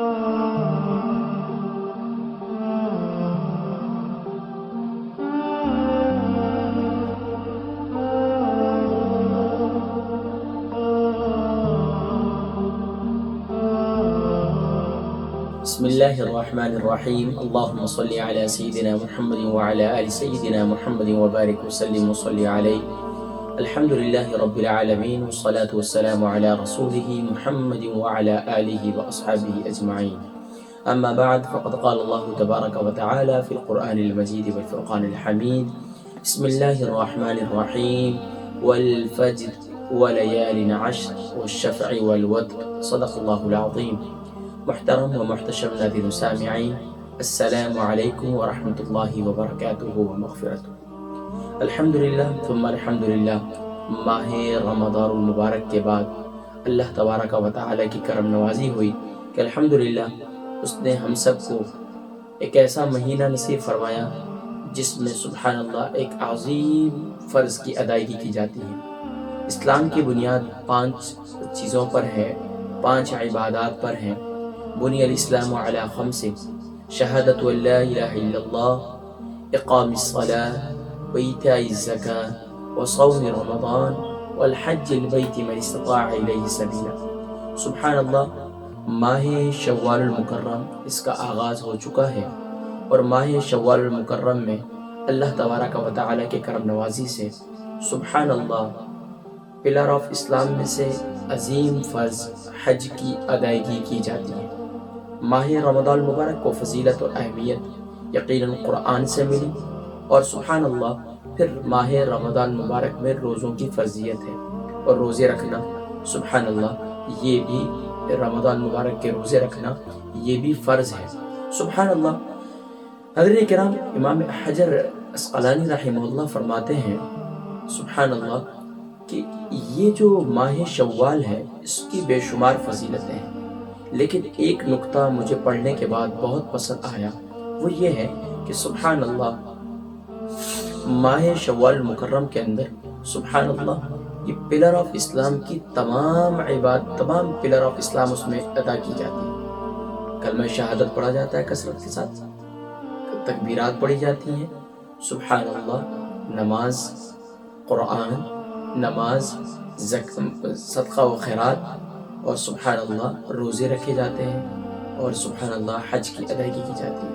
بسم الله الرحمن الرحيم. اللهم صل على سيدنا محمد وعلى آل سيدنا محمد وبارك وسلم وصل عليه. الحمد لله رب العالمين والصلاة والسلام على رسوله محمد وعلى آله وأصحابه أجمعين. أما بعد، فقد قال الله تبارك وتعالى في القرآن المجيد والفرقان الحميد: بسم الله الرحمن الرحيم والفجر وليال عشر والشفع والوتر صدق الله العظيم. محترم و محتشم ناظرین سامعین، السلام علیکم ورحمۃ اللہ وبرکاتہ ومغفرتہ. الحمدللہ ثم الحمدللہ، ماہ رمضان المبارک کے بعد اللہ تبارک و تعالی کی کرم نوازی ہوئی کہ الحمدللہ اس نے ہم سب کو ایک ایسا مہینہ نصیب فرمایا جس میں سبحان اللہ ایک عظیم فرض کی ادائیگی کی جاتی ہے. اسلام کی بنیاد 5 چیزوں پر ہے، 5 عبادات پر ہیں. بنی الاسلام علی 5: شہادت ان لا الہ الا اللہ، اقام الصلاة وایتاء الزکاة وصوم رمضان والحج البیت من استطاع الیہ سبیلا. سبحان اللہ، ماہ شوال المکرم اس کا آغاز ہو چکا ہے، اور ماہ شوال المکرم میں اللہ تبارک و تعالی کے کرم نوازی سے سبحان اللہ پلر آف اسلام میں سے عظیم فرض حج کی ادائیگی کی جاتی ہے. ماہ رمضان المبارک کو فضیلت اور اہمیت یقیناً قرآن سے ملی، اور سبحان اللہ پھر ماہ رمضان مبارک میں روزوں کی فرضیت ہے، اور روزے رکھنا سبحان اللہ یہ بھی رمضان مبارک کے روزے رکھنا یہ بھی فرض ہے. سبحان اللہ. حضرت کرام، امام حجر عسقلانی رحمہ اللہ فرماتے ہیں سبحان اللہ کہ یہ جو ماہ شوال ہے اس کی بے شمار فضیلتیں ہیں، لیکن ایک نقطہ مجھے پڑھنے کے بعد بہت پسند آیا، وہ یہ ہے کہ سبحان اللہ ماہ شوال مکرم کے اندر سبحان اللہ یہ پلر آف اسلام کی تمام پلر آف اسلام اس میں ادا کی جاتی ہے. کلمہ شہادت پڑھا جاتا ہے کثرت کے ساتھ، تکبیرات پڑھی جاتی ہیں، سبحان اللہ نماز، قرآن، نماز، صدقہ و خیرات، اور سبحان اللہ روزے رکھے جاتے ہیں، اور سبحان اللہ حج کی ادائیگی کی جاتی ہے.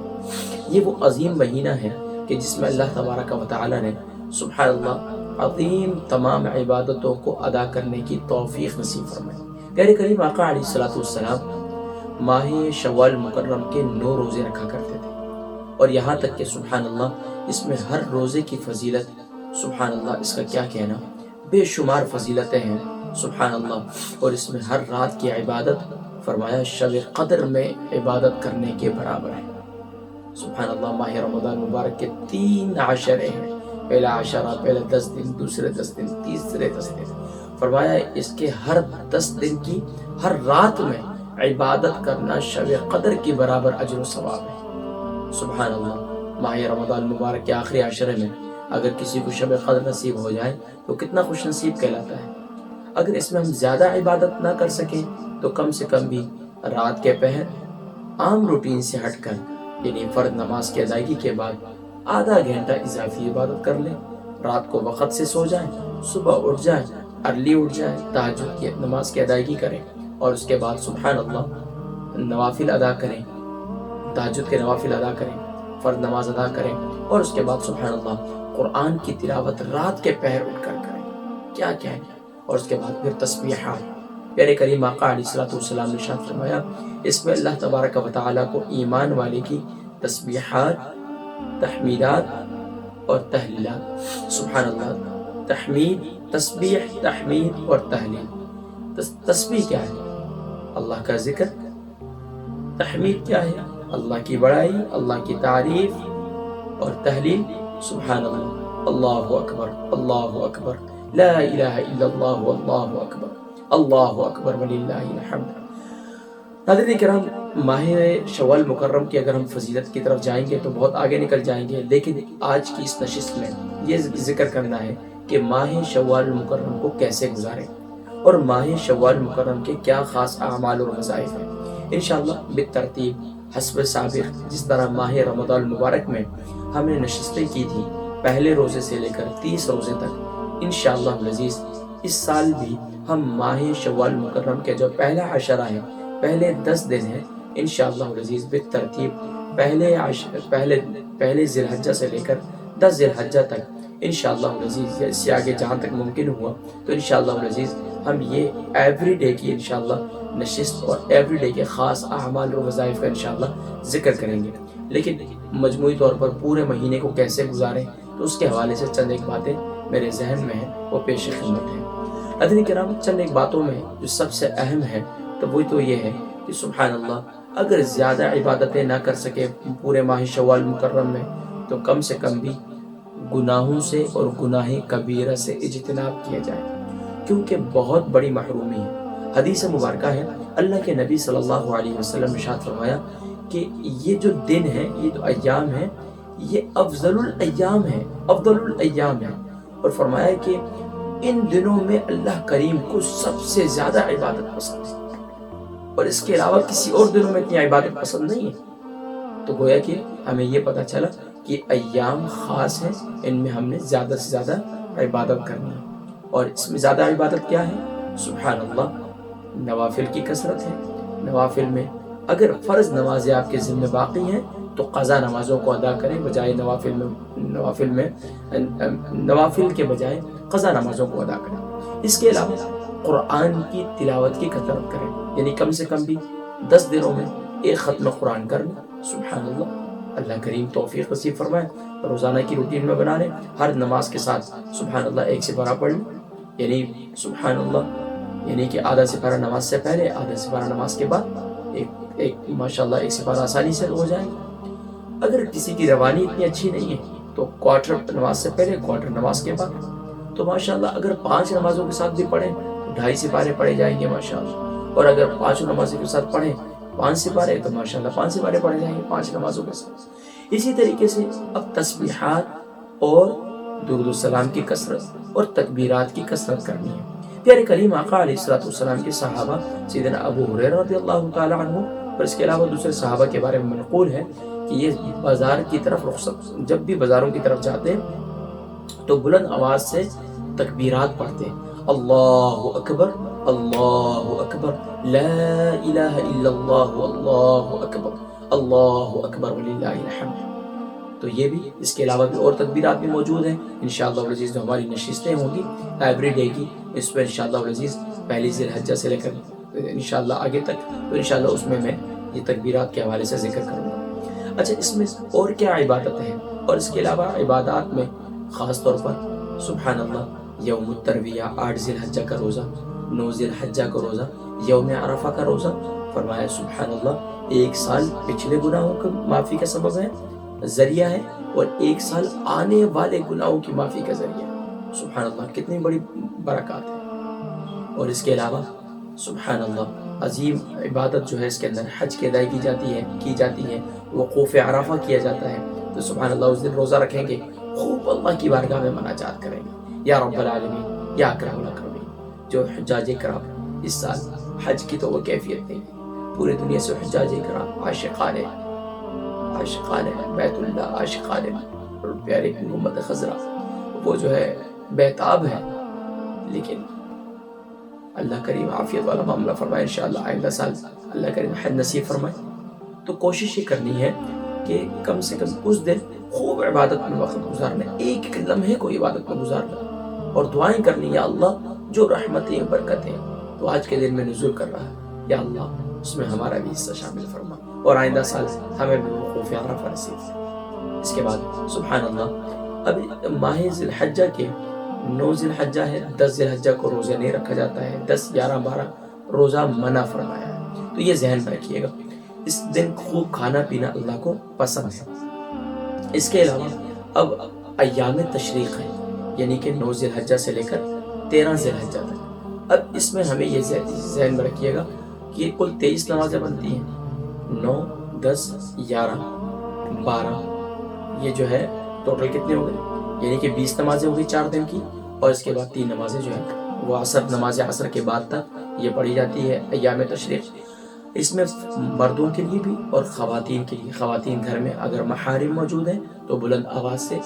یہ وہ عظیم مہینہ ہے کہ جس میں اللہ تبارک و تعالی نے سبحان اللہ عظیم تمام عبادتوں کو ادا کرنے کی توفیق نصیب فرمائی. پیارے کریم آقا علیہ الصلوۃ والسلام ماہ شوال مکرم کے 9 روزے رکھا کرتے تھے، اور یہاں تک کہ سبحان اللہ اس میں ہر روزے کی فضیلت سبحان اللہ اس کا کیا کہنا، بے شمار فضیلتیں ہیں سبحان اللہ. اور اس میں ہر رات کی عبادت فرمایا شب قدر میں عبادت کرنے کے برابر ہے. سبحان اللہ. ماہ رمضان مبارک کے 3 عشرے ہیں، پہلا عشرہ، پہلے 10 دن، دوسرے 10 دن، تیسرے 10 دن. فرمایا اس کے ہر 10 دن کی ہر رات میں عبادت کرنا شب قدر کی برابر اجر و ثواب ہے. سبحان اللہ. ماہ رمضان مبارک کے آخری عشرے میں اگر کسی کو شب قدر نصیب ہو جائے تو کتنا خوش نصیب کہلاتا ہے. اگر اس میں ہم زیادہ عبادت نہ کر سکیں تو کم سے کم بھی رات کے پہر عام روٹین سے ہٹ کر، یعنی فرض نماز کی ادائیگی کے بعد آدھا گھنٹہ اضافی عبادت کر لیں. رات کو وقت سے سو جائیں، صبح اٹھ جائیں، ارلی اٹھ جائیں، تہجد کی نماز کی ادائیگی کریں، اور اس کے بعد سبحان اللہ نوافل ادا کریں، تہجد کے نوافل ادا کریں، فرض نماز ادا کریں، اور اس کے بعد سبحان اللہ قرآن کی تلاوت رات کے پہر اٹھ کر کریں. کیا کہیں. اور اس کے بعد پھر تسبیحات. پیارے کریم آقا علیہ الصلوۃ والسلام نے ارشاد فرمایا اس میں اللہ تبارک و تعالیٰ کو ایمان والے کی تسبیحات، تحمیدات اور تحلیلات. سبحان اللہ. تحمید، تسبیح، تحمید اور تحلیل. تسبیح کیا ہے؟ اللہ کا ذکر. تحمید کیا ہے؟ اللہ کی بڑائی، اللہ کی تعریف. اور تحلیل سبحان اللہ، اللہ اکبر، اللہ اکبر، لا الہ الا اللہ واللہ اکبر، اللہ اکبر وللہ الحمد. ناظرین کرام، ماہ شوال مکرم کی اگر ہم فضیلت کی طرف جائیں گے تو بہت آگے نکل جائیں گے، لیکن آج کی اس نشست میں یہ ذکر کرنا ہے کہ ماہ شوال مکرم کو کیسے گزاریں، اور ماہ شوال مکرم کے کیا خاص اعمال اور وظائف ہیں. انشاءاللہ بالترتیب حسب سابق جس طرح ماہ رمضان المبارک میں ہم نے نشستیں کی تھی پہلے روزے سے لے کر 30 روزے تک، انشاءاللہ العزیز اس سال بھی ہم ماہ شوال مکرم کے جو پہلا عشرہ ہے، پہلے 10 دن ہیں، انشاءاللہ العزیز بالترتیب پہلے ذی الحجہ سے لے کر 10 ذی الحجہ تک انشاءاللہ العزیز، اس سے آگے جہاں تک ممکن ہوا تو انشاءاللہ العزیز ہم یہ ایوری ڈے کی انشاءاللہ نشست اور ایوری ڈے کے خاص اعمال اور وظائف کا انشاءاللہ ذکر کریں گے، لیکن مجموعی طور پر پورے مہینے کو کیسے گزاریں تو اس کے حوالے سے چند ایک باتیں میرے ذہن میں ہیں، وہ پیش خدمت ہیں۔ حضرات کرام، چند ایک باتوں میں جو سب سے اہم ہے تو وہ تو یہ ہے کہ سبحان اللہ، اگر زیادہ عبادتیں نہ کر سکے پورے ماہ شوال مکرم میں تو کم سے کم بھی گناہوں سے اور گناہ کبیرہ سے اجتناب کیا جائے، کیونکہ بہت بڑی محرومی ہے۔ حدیث مبارکہ ہے، اللہ کے نبی صلی اللہ علیہ وسلم نے ارشاد فرمایا کہ یہ جو دن ہے، یہ جو ایام ہے، یہ افضل الایام ہے، اور فرمایا کہ ان دنوں میں اللہ کریم کو سب سے زیادہ عبادت پسند ہے، اور اس کے علاوہ کسی اور دنوں میں اتنی عبادت پسند نہیں ہے۔ تو گویا کہ ہمیں یہ پتہ چلا کہ ایام خاص ہیں، ان میں ہم نے زیادہ سے زیادہ عبادت کرنی ہے، اور اس میں زیادہ عبادت کیا ہے؟ سبحان اللہ، نوافل کی کثرت ہے۔ نوافل میں اگر فرض نمازیں آپ کے ذمہ باقی ہیں تو قضا نمازوں کو ادا کریں، بجائے نوافل کے بجائے قضا نمازوں کو ادا کریں۔ اس کے علاوہ قرآن کی تلاوت کی کثرت کریں، یعنی کم سے کم بھی 10 دنوں میں ایک ختم قرآن کرنا۔ سبحان اللہ، اللہ کریم توفیق نصیب فرمائے، روزانہ کی روٹین میں بنا لیں، ہر نماز کے ساتھ سبحان اللہ ایک سپارہ پڑھ لیں، یعنی سبحان اللہ، یعنی کہ آدھا سپارہ نماز سے پہلے، آدھا سپارہ نماز کے بعد، ایک ماشاءاللہ ایک سپارہ آسانی سے ہو جائے گا۔ اگر کسی کی روانی اتنی اچھی نہیں ہے تو کوارٹر نماز سے پہلے، کوارٹر نماز کے بعد، تو ماشاءاللہ اگر 5 نمازوں کے ساتھ بھی پڑھیں تو 2.5 سپارے پڑھے جائیں گے ماشاءاللہ، اور اگر 5 نمازوں کے ساتھ پڑھیں 5 سپارے تو ماشاءاللہ 5 سپارے پڑھے جائیں گے 5 نمازوں کے ساتھ۔ اسی طریقے سے اب تسبیحات اور درود السلام کی کثرت اور تکبیرات کی کثرت کرنی ہے۔ پیارے کریم آقا علیہ السلام کے صحابہ سیدنا ابو ہریرہ رضی اللہ تعالی عنہ اور اس کے علاوہ دوسرے صحابہ کے بارے میں منقول ہے کہ یہ بازار کی طرف رخصت، جب بھی بازاروں کی طرف جاتے ہیں تو بلند آواز سے تکبیرات پڑھتے ہیں، اللہ اکبر اللہ اکبر لا الہ الا اللہ اللہ اکبر وللہ الحمد۔ تو یہ بھی، اس کے علاوہ بھی اور تکبیرات بھی موجود ہیں انشاءاللہ العزیز، جو ہماری نشستیں ہوں گی ایوری ڈے کی، اس میں انشاءاللہ العزیز پہلی ذی الحجہ سے لے کر انشاءاللہ آگے تک، تو انشاءاللہ اس میں یہ تکبیرات کے حوالے سے ذکر کروں گا۔ اچھا، اس میں اور کیا عبادت ہے؟ اور اس کے علاوہ عبادات میں خاص طور پر سبحان اللہ یوم الترویہ، 8 ذی الحجہ کا روزہ، 9 ذی الحجہ کا روزہ، یوم عرفہ کا روزہ، فرمایا سبحان اللہ 1 سال پچھلے گناہوں کی معافی کا سبب ہے، ذریعہ ہے، اور 1 سال آنے والے گناہوں کی معافی کا ذریعہ ہے۔ سبحان اللہ، کتنی بڑی برکات ہے۔ اور اس کے علاوہ سبحان اللہ عظیم عبادت جو ہے، اس کے اندر حج کی ادائیگی کی جاتی ہے، وقوف عرفہ کیا جاتا ہے، تو سبحان اللہ اس دن روزہ رکھیں گے، خوب اللہ کی بارگاہ میں مناجات کریں گے، یا رب العالمین یا اکرم الاکرمین۔ جو حجاج کرام اس سال حج کی تو وہ کیفیت نہیں ہے، پوری دنیا سے حجاج کرام عاشقان بیت اللہ، عاشقان پیارے محمد خضرا، وہ جو ہے بیتاب ہے، لیکن اللہ کریم عافیت والا معاملہ فرمائے، انشاءاللہ آئندہ سال اللہ کریم حج نصیب فرمائے۔ تو کوشش یہ کرنی ہے کہ کم سے کم اس دن خوب عبادت میں وقت گزارنا، ایک لمحے کو عبادت میں گزارنا، اور دعائیں کرنی، یا اللہ جو رحمتیں برکتیں تو آج کے دن میں نزول کر رہا ہے، یا اللہ اس میں ہمارا بھی حصہ شامل فرما، اور آئندہ سال ہمیں بھی وقوف عرفہ نصیب فرما۔ اس کے بعد سبحان اللہ، اب ماہ ذی الحجہ کے 9 ذی الحجہ ہے، 10 ذی الحجہ کو روزہ نہیں رکھا جاتا ہے، 10، 11، 12 روزہ منع فرمایا ہے، تو یہ ذہن میں رکھیے گا، اس دن خوب کھانا پینا اللہ کو پسند ہے۔ اس کے علاوہ اب ایام تشریق ہے، یعنی کہ 9 ذی الحجہ سے لے کر 13 ذی الحجہ تک۔ اب اس میں ہمیں یہ ذہن میں رکھیے گا کہ کل 23 نمازیں بنتی ہیں، 9، 10، 11، 12، یہ جو ہے ٹوٹل کتنے ہو گئے، یعنی کہ 20 نمازیں ہو گئی 4 دن کی، اور اس کے بعد 3 نمازیں جو ہیں وہ نماز عصر کے بعد تک یہ پڑھی جاتی ہے ایام تشریق۔ اس میں مردوں کے لیے بھی اور خواتین کے لیے. خواتین گھر میں اگر محارم موجود ہیں تو بلند آواز سے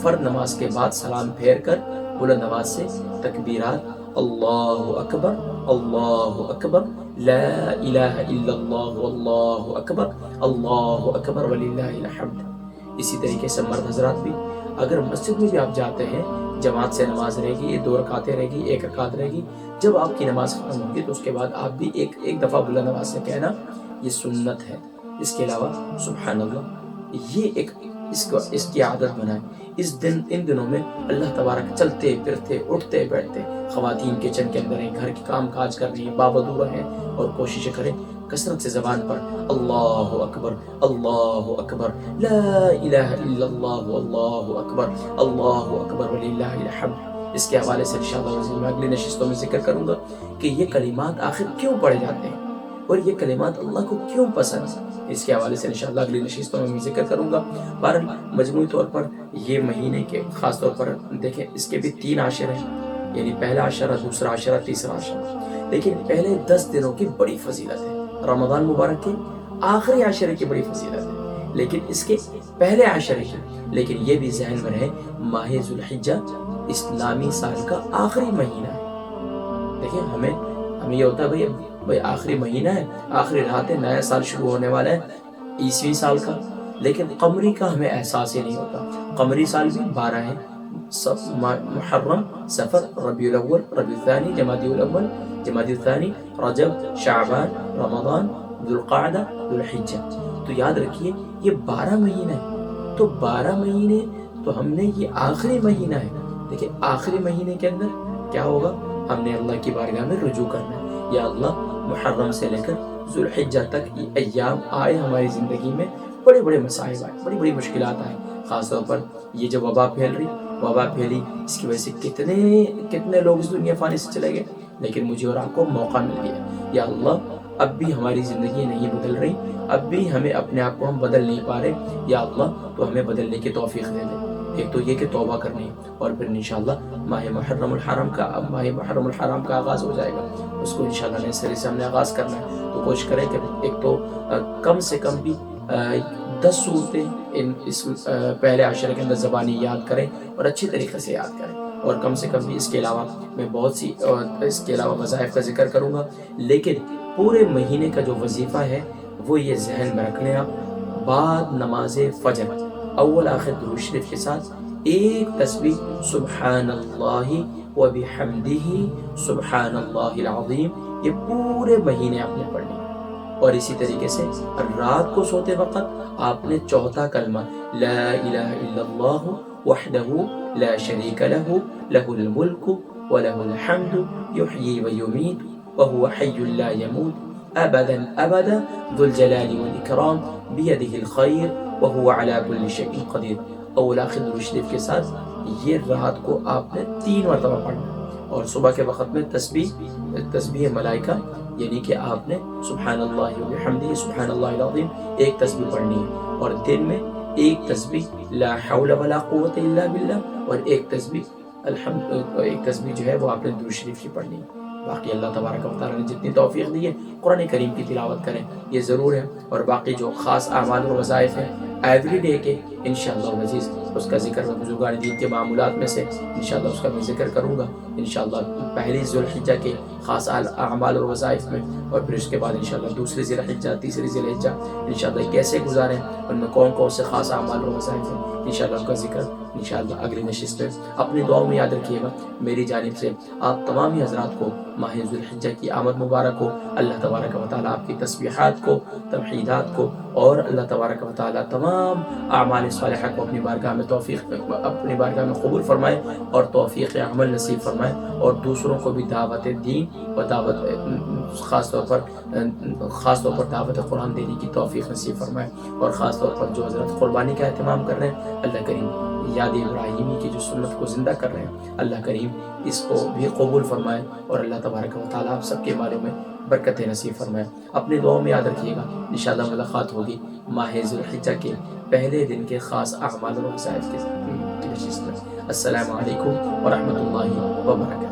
فرض نماز کے بعد سلام پھیر کر بلند آواز سے تکبیرات اللہ اکبر اللہ اکبر لا الہ الا اللہ واللہ اکبر وللہ الحمد. اسی طریقے سے مرد حضرات بھی اگر مسجد میں بھی آپ جاتے ہیں جماعت سے نماز رہے گی، 2 رکعتیں رہے گی، 1 رکعت رہے گی، جب آپ کی نماز ختم ہوگی تو اس کے بعد آپ بھی ایک دفعہ بلند آواز سے کہنا، یہ سنت ہے. اس کے علاوہ سبحان اللہ، یہ اس کی عادت بنائیں. ان دنوں میں اللہ تبارک چلتے پھرتے اٹھتے بیٹھتے خواتین کچن کے اندر ہیں، گھر کے کام کاج کر رہی ہیں، بابدور ہیں، اور کوشش کریں کثرت سے زبان پر اللہ اکبر لا الہ الا اللہ واللہ اکبر وللہ الحمد. اس کے حوالے سے انشاءاللہ میں اگلی نشستوں میں ذکر کروں گا کہ یہ کلمات آخر کیوں پڑھے جاتے ہیں اور یہ کلمات اللہ کو کیوں پسند ہیں. اس کے حوالے سے انشاءاللہ اگلی نشستوں میں ذکر کروں گا. بہرحال مجموعی طور پر یہ مہینے کے خاص طور پر دیکھیں، اس کے بھی 3 عاشر ہیں، یعنی پہلا عشرہ، دوسرا عشرہ، تیسرا عشرہ. لیکن پہلے 10 دنوں کی بڑی فضیلت ہے. رمضان مبارک کے آخری عشرے کی بڑی فضیلت ہے، لیکن اس کے پہلے عشرے کی. لیکن یہ بھی ذہن میں رہے ماہ ذو الحجہ اسلامی سال کا آخری مہینہ ہے. دیکھیں ہمیں یہ ہوتا ہے بھئی آخری مہینہ ہے، آخری رات ہے، نیا سال شروع ہونے والا ہے عیسوی سال کا، لیکن قمری کا ہمیں احساس ہی نہیں ہوتا. قمری سال بھی 12 ہے، محرم، صفر، ربیع الاول، ربیع الثانی، جمادی الاول، جمادی الثانی، رجب، شعبان، رمضان، ذوالقعدہ، ذوالحجہ. تو یاد رکھیے یہ 12 مہینے ہیں. تو 12 مہینے تو ہم نے یہ آخری مہینہ ہے. دیکھیں آخری مہینے کے اندر کیا ہوگا، ہم نے اللہ کی بارگاہ میں رجوع کرنا ہے. یا اللہ، محرم سے لے کر ذوالحجہ تک یہ ایام آئے ہماری زندگی میں، بڑے بڑے مسائل آئے، بڑی بڑی مشکلات آئے. خاص طور پر یہ جو وبا پھیلی، اس کی وجہ سے کتنے لوگ اس دنیا فانی سے چلے گئے، لیکن مجھے اور آپ کو موقع مل گیا. یا اللہ، اب بھی ہماری زندگی نہیں بدل رہی، اب بھی ہمیں اپنے آپ کو ہم بدل نہیں پا رہے. یا اللہ تو ہمیں بدلنے کی توفیق دے دے. ایک تو یہ کہ توبہ کرنی ہے، اور پھر انشاءاللہ ماہ محرم الحرام کا آغاز ہو جائے گا. اس کو انشاءاللہ نئے سرے سے ہم نے آغاز کرنا ہے. تو کوشش کریں کہ ایک تو کم سے کم بھی 10 صورتیں اس پہلے عشرے کے اندر زبانی یاد کریں اور اچھی طریقے سے یاد کریں. اور کم سے کم بھی اس کے علاوہ میں بہت سی اس کے علاوہ وظائف کا ذکر کروں گا، لیکن پورے مہینے کا جو وظیفہ ہے وہ یہ ذہن میں رکھ لیں آپ. بعد نماز فجر اول آخر درود شریف کے ساتھ ایک تسبیح سبحان اللہ و بحمدہ سبحان اللہ العظیم، یہ پورے مہینے آپ نے پڑھنی ہے. اور اسی طریقے سے رات کو سوتے وقت آپ نے چوتھا کلمہ لا الہ الا اللہ وحدہ لا شریک لہ لہ الملک ولہ الحمد یحیی ویمیت وہو حی لا یموت ابدا ابدا ذو الجلال والاکرام بیدہ الخیر وہو علی کل شیء قدیر. اول آخر درود شریف کے ساتھ یہ رات کو آپ نے 3 مرتبہ پڑھنا ہے. اور صبح کے وقت میں تسبیح ملائکہ، یعنی کہ آپ نے سبحان اللہ و بحمدہ سبحان اللہ العظیم ایک تسبیح پڑھنی ہے. اور دن میں ایک تسبیح لا حول ولا قوت الا باللہ، اور ایک تسبیح جو ہے وہ آپ نے درود شریف کی پڑھنی ہے. باقی اللہ تبارک و تعالیٰ نے جتنی توفیق دی ہے قرآن کریم کی تلاوت کریں، یہ ضرور ہے. اور باقی جو خاص اعمال و وظائف ہیں ایوری ڈے کے انشاءاللہ العزیز اس کا ذکر میں بزرگان دین کے معمولات میں سے انشاءاللہ اس کا میں ذکر کروں گا انشاءاللہ پہلی ذوالحجہ کے خاص اعمال اور وظائف میں. اور پھر اس کے بعد انشاءاللہ دوسری ذی الحجہ، تیسری ذی الحجہ انشاءاللہ کیسے گزاریں، ان میں کون کون سے خاص اعمال اور وظائف ہیں، انشاءاللہ ان کا ذکر انشاءاللہ اگلی نشست میں. اپنی دعاؤں میں یاد رکھیے گا میری جانب سے آپ تمام ہی حضرات کو ماہ ذوالحجہ کی آمد مبارک ہو. اللہ تبارک و تعالیٰ آپ کی تسبیحات کو، تمحیدات کو، اور اللہ تبارک و تعالیٰ تمام اعمال صالحہ کو اپنی بارگاہ میں قبول فرمائے اور توفیق عمل نصیب فرمائے. اور دوسروں کو بھی دعوت دین اور خاص طور پر دعوت قرآن دینے کی توفیق نصیب فرمائے. اور خاص طور پر جو حضرت قربانی کا اہتمام کر رہے ہیں، اللہ کریم یاد ابراہیمی کی جو سنت کو زندہ کر رہے ہیں، اللہ کریم اس کو بھی قبول فرمائے. اور اللہ تبارک و تعالیٰ آپ سب کے مالوں میں برکت نصیب فرمائے. اپنے دعاؤں میں یاد رکھیے گا انشاءاللہ ملاقات ہوگی ماہ ذوالحجہ کے پہلے دن کے خاص اعمال و وظائف کے نشست میں. السلام علیکم ورحمۃ اللہ وبرکاتہ.